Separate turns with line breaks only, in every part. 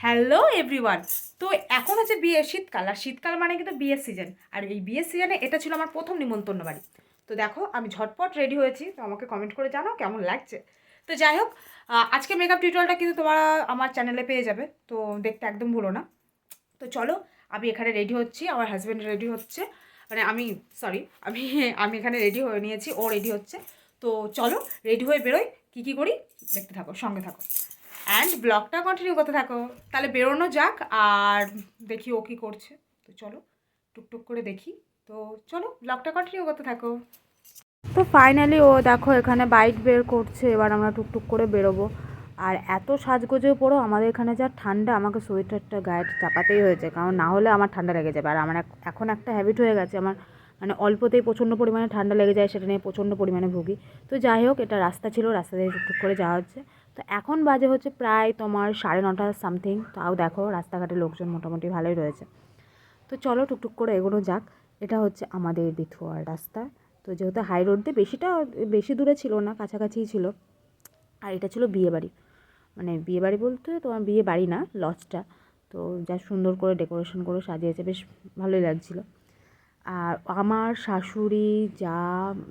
Hello everyone. তো এখন হচ্ছে বিয়ে শীতকাল, আর শীতকাল মানে কিন্তু বিয়ের সিজন। আর এই বিয়ের সিজনে এটা ছিল আমার প্রথম নিমন্ত্রণ বাড়ি। তো দেখো আমি ঝটপট রেডি হয়েছি, তো আমাকে কমেন্ট করে জানাও কেমন লাগছে। তো যাই হোক, আজকে মেকআপ টিউটোরিয়ালটা কিন্তু তোমরা আমার চ্যানেলে পেয়ে যাবে, তো দেখতে একদম ভুলো না। তো চলো, আমি এখানে রেডি হচ্ছি, আমার হাজব্যান্ড রেডি হচ্ছে, মানে আমি সরি আমি আমি এখানে রেডি হয়ে নিয়েছি, ও রেডি হচ্ছে। তো চলো রেডি হয়ে বেরোই, কী করি দেখতে থাকো, সঙ্গে থাকো অ্যান্ড ব্লগটা কন্টিনিউ করতে থাকো। তাহলে বেরোনো যাক আর দেখি ও কী করছে। তো চলো টুকটুক করে দেখি। তো চলো ব্লগটা কন্টিনিউ করতে থাকো। তো ফাইনালি ও দেখো এখানে বাইক বের করছে, এবার আমরা টুকটুক করে বেরোবো। আর এত সাজগোজেও পড়ো, আমাদের এখানে যা ঠান্ডা, আমাকে সোয়েটারটা গায়ে চাপাতেই হয়েছে, কারণ না হলে আমার ঠান্ডা লেগে যাবে। আর আমার এখন একটা হ্যাবিট হয়ে গেছে, আমার মানে অল্পতেই প্রচণ্ড পরিমাণে ঠান্ডা লেগে যায়, সেটা নিয়ে প্রচণ্ড পরিমাণে ভুগি। তো যাই হোক, এটা রাস্তা ছিল, রাস্তা দিয়ে টুকটুক করে যাওয়া হচ্ছে। তো এখন বাজে হচ্ছে প্রায় তোমার 9:30 সামথিং। তাও দেখো রাস্তাঘাটে লোকজন মোটামুটি ভালোই রয়েছে। তো চলো টুকটুক করে এগোনো যাক। এটা হচ্ছে আমাদের বিথুয়ার রাস্তা। তো যেহেতু হাই রোড দিয়ে বেশি দূরে ছিল না, কাছাকাছিই ছিল। আর এটা ছিল বিয়েবাড়ি, মানে বিয়েবাড়ি বলতে তোমার বিয়ে বাড়ি না, লজটা। তো যা সুন্দর করে ডেকোরেশন করে সাজিয়েছে, বেশ ভালোই লাগছিলো। আর আমার শাশুড়ি, যা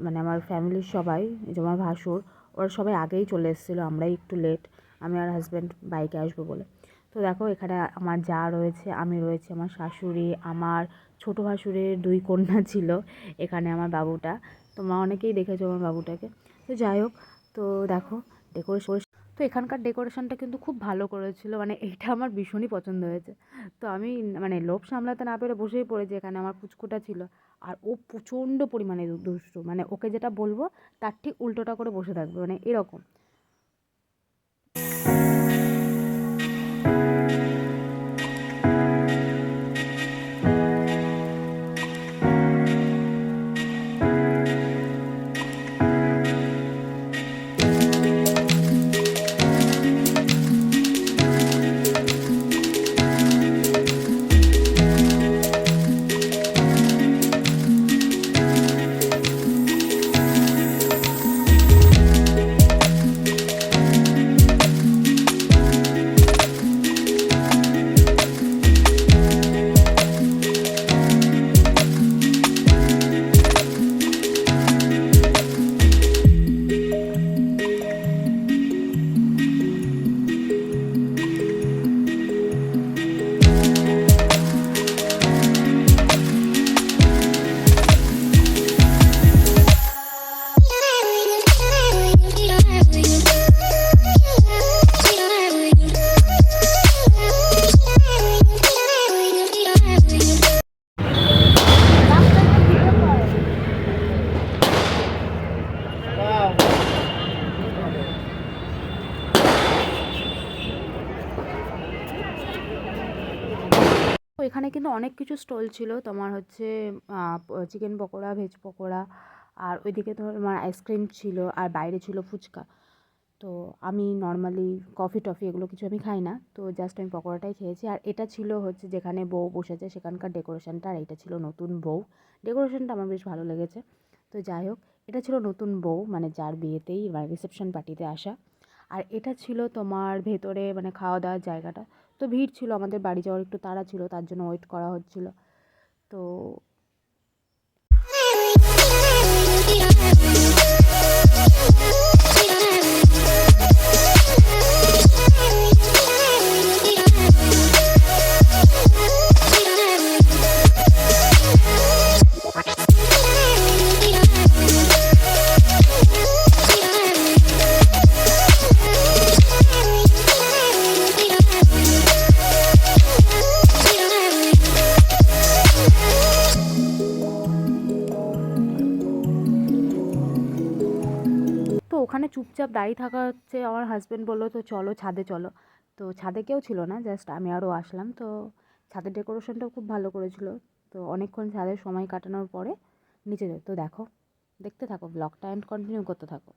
মানে আমার ফ্যামিলির সবাই, যে আমার ভাসুর, ওরা সবাই আগেই চলে এসেছিলো, আমরাই একটু লেট, আমি আর হাজব্যান্ড বাইকে আসবো বলে। তো দেখো এখানে আমার যা রয়েছে, আমি রয়েছে, আমার শাশুড়ি, আমার ছোটো ভাসুরের 2 কন্যা ছিল, এখানে আমার বাবুটা। তোমরা অনেকেই দেখেছো আমার বাবুটাকে। তো যাই হোক, তো দেখো ডেকোরেশন, তো এখানকার ডেকোরেশনটা কিন্তু খুব ভালো করেছিল, মানে এইটা আমার ভীষণই পছন্দ হয়েছে। তো আমি মানে লোভ সামলাতে না পেরে বসেই পড়েছি, এখানে আমার পুচকুটা ছিল। আর ও প্রচণ্ড পরিমাণে দুষ্টু, মানে ওকে যেটা বলবো তার ঠিক উল্টোটা করে বসে থাকবে, মানে এরকম। তো এখানে কিন্তু অনেক কিছু স্টল ছিল, তোমার হচ্ছে চিকেন পকোড়া, ভেজ পকোড়া, আর ওইদিকে তোমার আইসক্রিম ছিল, আর বাইরে ছিল ফুচকা। তো আমি নর্মালি কফি টফি এগুলো কিছু আমি খাই না, তো জাস্ট আমি পকোড়াটাই খেয়েছি। আর এটা ছিল হচ্ছে যেখানে বউ বসেছে সেখানকার ডেকোরেশনটা, আর এটা ছিল নতুন বউ। ডেকোরেশনটা আমার বেশ ভালো লেগেছে। তো যাই হোক, এটা ছিল নতুন বউ, মানে যার বিয়েতেই মানে রিসেপশন পার্টিতে আসা। আর এটা ছিল তোমার ভেতরে মানে খাওয়া দাওয়ার জায়গাটা। তো ভিড় ছিল, আমাদের বাড়ি যাওয়ার একটু তাড়া ছিল, তার জন্য ওয়েট করা হচ্ছিল। তো তো ওখানে চুপচাপ দাঁড়িয়ে থাকা হচ্ছে, আমার হাজব্যান্ড বললো তো চলো ছাদে চলো। তো ছাদে কেউ ছিল না, জাস্ট আমি আরও আসলাম। তো ছাদের ডেকোরেশনটাও খুব ভালো করেছিল। তো অনেকক্ষণ ছাদে সময় কাটানোর পরে নিচে যাই। তো দেখো, দেখতে থাকো ব্লগটা অ্যান্ড কন্টিনিউ করতে থাকো।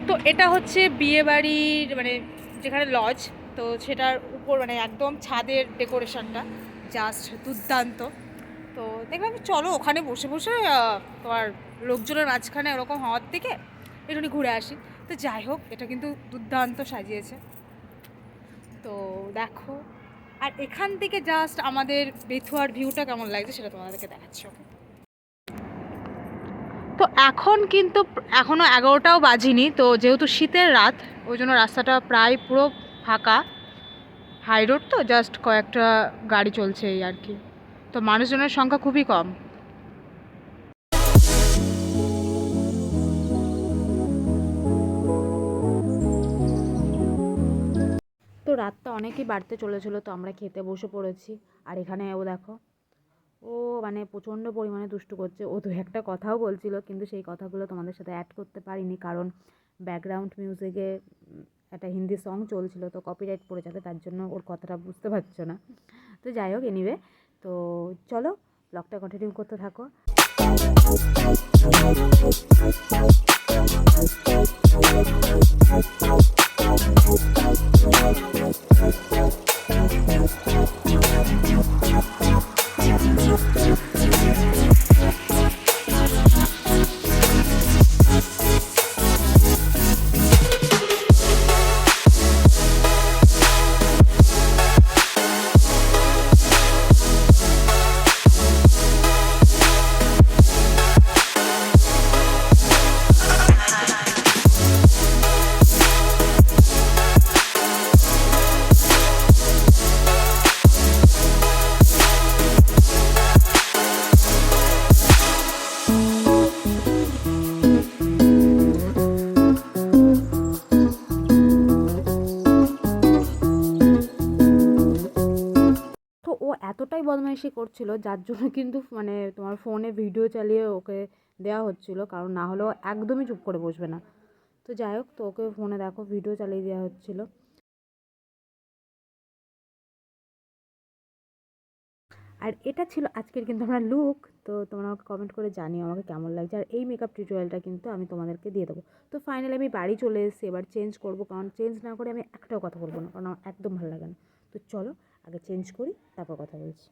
তো এটা হচ্ছে বিয়েবাড়ির মানে যেখানে লজ, তো সেটার উপর মানে একদম ছাদের ডেকোরেশনটা জাস্ট দুর্দান্ত। তো দেখলাম চলো ওখানে বসে বসে তোমার লোকজনের মাঝখানে ওরকম হওয়ার থেকে একটুখানি ঘুরে আসি। তো যাই হোক, এটা কিন্তু দুর্দান্ত সাজিয়েছে। তো দেখো, আর এখান থেকে জাস্ট আমাদের বেথুয়ার ভিউটা কেমন লাগছে সেটা তোমাদেরকে দেখাচ্ছি। ওকে, তো এখন কিন্তু এখনও 11টাও বাজিনি, তো যেহেতু শীতের রাত ওই জন্য রাস্তাটা প্রায় পুরো ফাঁকা। হাই রোড তো জাস্ট কয়েকটা গাড়ি চলছে এই আর কি, তো মানুষজনের সংখ্যা খুবই কম। তো রাতটা অনেকই বাড়তে চলেছিল, তো আমরা খেতে বসে পড়েছি। আর এখানে ও দেখো, ও মানে প্রচণ্ড পরিমাণে দুষ্টু করছে। ও দু একটা কথাও বলছিল, কিন্তু সেই কথাগুলো তোমাদের সাথে অ্যাড করতে পারিনি, কারণ ব্যাকগ্রাউন্ড মিউজিকে একটা হিন্দি সং চলছিল, তো কপিরাইট পড়ে যাবে, তার জন্য ওর কথাটা বুঝতে পারছো না। তো যাই হোক, এনিওয়ে, তো চলো ব্লগটা কন্টিনিউ করতে থাকো। তো ও এতটাই বদমাইশি করছিল, যার জন্য কিন্তু মানে তোমার ফোনে ভিডিও চালিয়ে ওকে দেওয়া হচ্ছিল, কারণ না হলেও একদমই চুপ করে বসবে না। তো যাই হোক, তো ওকে ফোনে দেখো ভিডিও চালিয়ে দেওয়া হচ্ছিল। আর এটা ছিল আজকের কিন্তু আমার লুক। তো তোমরা আমাকে কমেন্ট করে জানিও আমাকে কেমন লাগছে। আর এই মেকআপ টিউটোরিয়ালটা কিন্তু আমি তোমাদেরকে দিয়ে দেবো। তো ফাইনালি আমি বাড়ি চলে এসেছি, এবার চেঞ্জ করবো, কারণ চেঞ্জ না করে আমি একটাও কথা বলবো না, কারণ আমার একদম ভালো লাগে না। তো চলো আগে চেঞ্জ করি, তারপর কথা বলছি।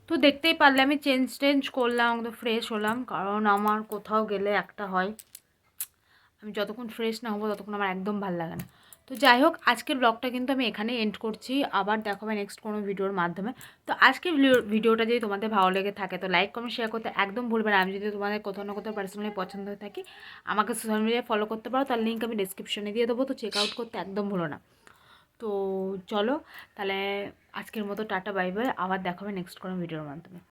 তো দেখতেই পারলে আমি চেঞ্জ করলাম, একদম ফ্রেশ হলাম, কারণ আমার কোথাও গেলে একটা হয়, আমি যতক্ষণ ফ্রেশ না হবো ততক্ষণ আমার একদম ভালো লাগে না। তো যাই হোক, আজকের ব্লগটা কিন্তু আমি এখানে এন্ড করছি, আবার দেখা হবে নেক্সট কোনো ভিডিওর মাধ্যমে। তো আজকের ভিডিওটা যদি তোমাদের ভালো লেগে থাকে তো লাইক কমেন্ট শেয়ার করতে একদম ভুলবে না। আমি যদি তোমাদের কোথাও না কোথাও পার্সোনালি পছন্দ হয়ে থাকি, আমাকে সোশ্যাল মিডিয়ায় ফলো করতে পারো, তার লিঙ্ক আমি ডিসক্রিপশনে দিয়ে দেবো, তো চেক আউট করতে একদম ভুলো না। তো চলো তাহলে আজকের মতো টাটা বাই বাই, আবার দেখা হবে নেক্সট কোনো ভিডিওর মাধ্যমে।